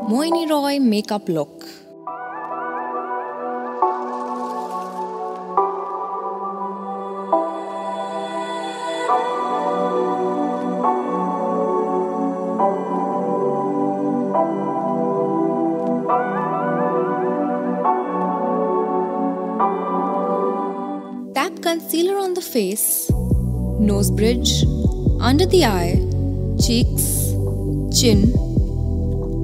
Mouni Roy makeup look. Tap concealer on the face, nose bridge, under the eye, cheeks, chin,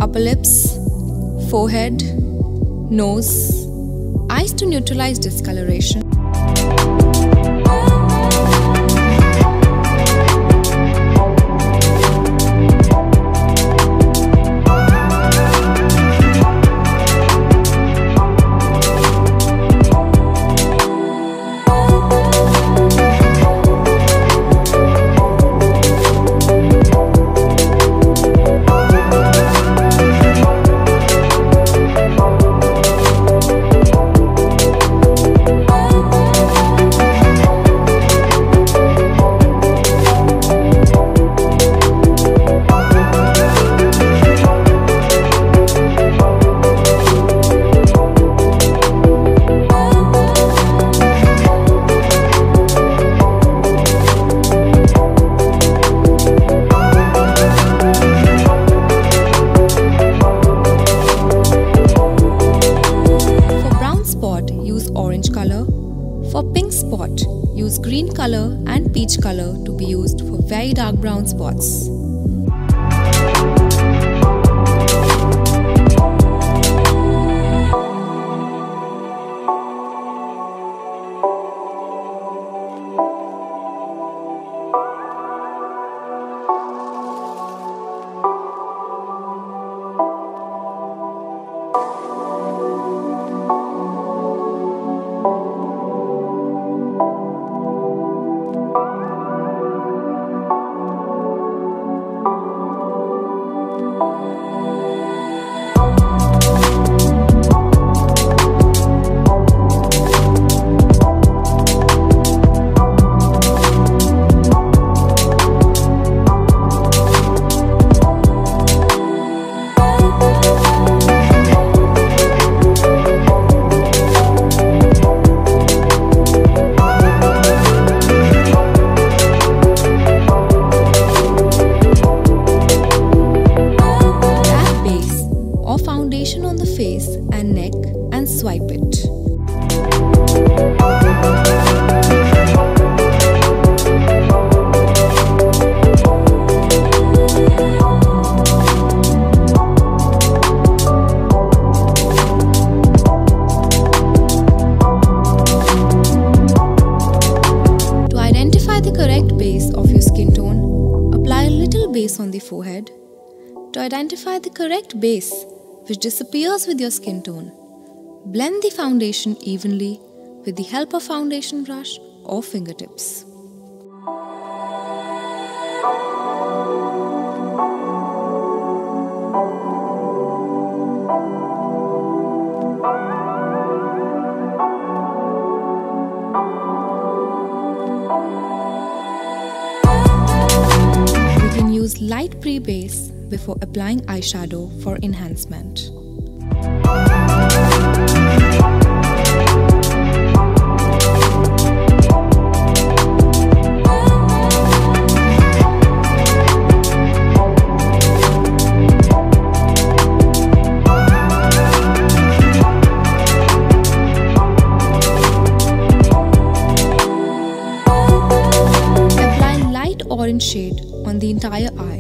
upper lips, forehead, nose, eyes to neutralize discoloration. Orange color. For pink spot, use green color and peach color to be used for very dark brown spots. Foundation on the face and neck and swipe it. To identify the correct base of your skin tone, apply a little base on the forehead. To identify the correct base which disappears with your skin tone, blend the foundation evenly with the help of foundation brush or fingertips. We can use light pre-base before applying eyeshadow for enhancement. Apply light orange shade on the entire eye.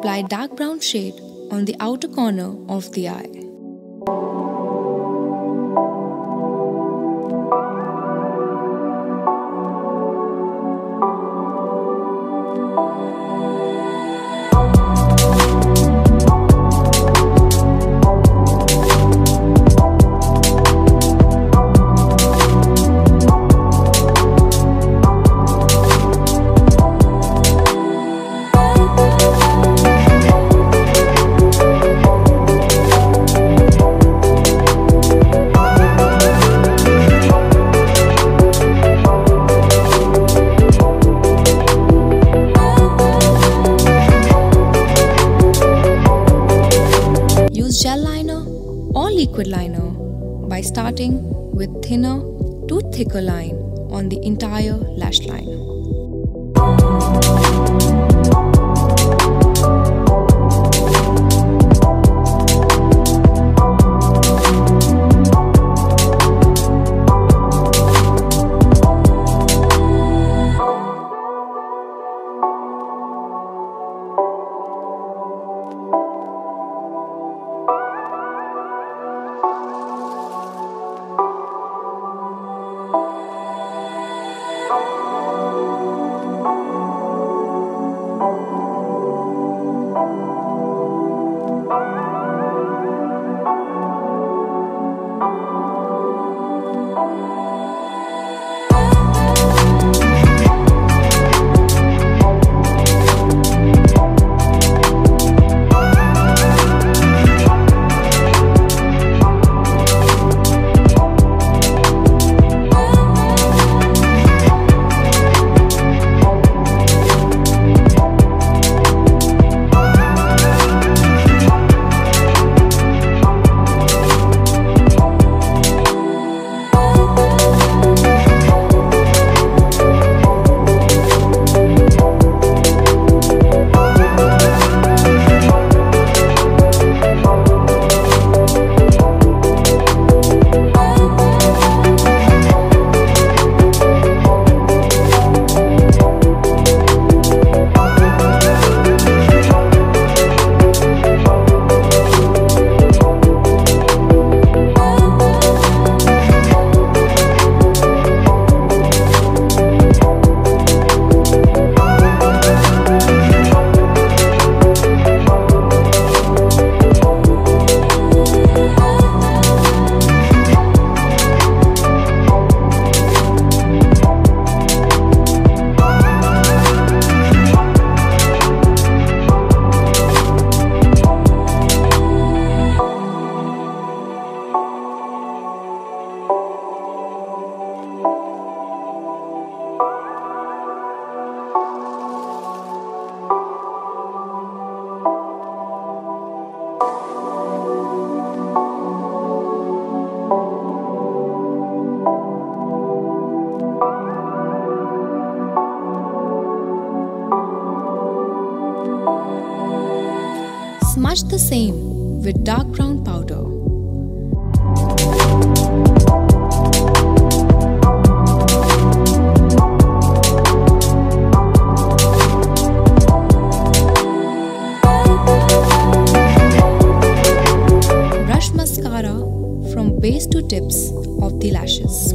apply dark brown shade on the outer corner of the eye. Gel liner or liquid liner by starting with thinner to thicker line on the entire lash line. Smudge the same with dark brown powder. Brush mascara from base to tips of the lashes.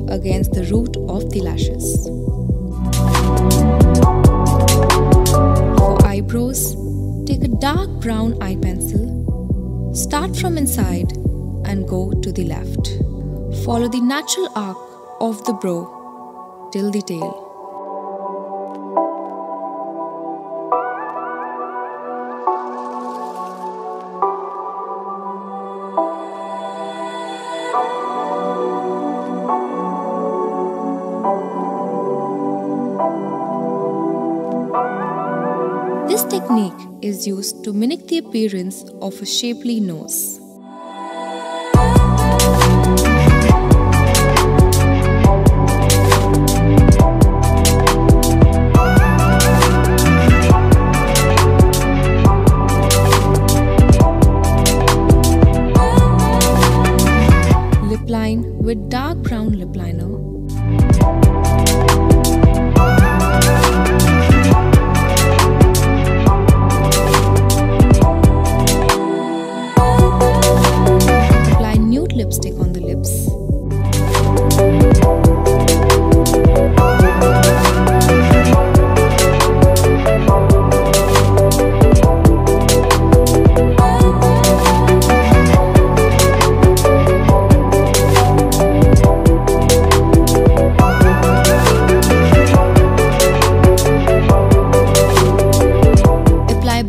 Against the root of the lashes. For eyebrows, take a dark brown eye pencil, start from inside and go to the left. Follow the natural arc of the brow till the tail. This technique is used to mimic the appearance of a shapely nose. lip line with dark brown lip liner. Apply nude lipstick on the lips.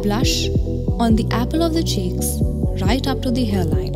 Blush on the apple of the cheeks right up to the hairline.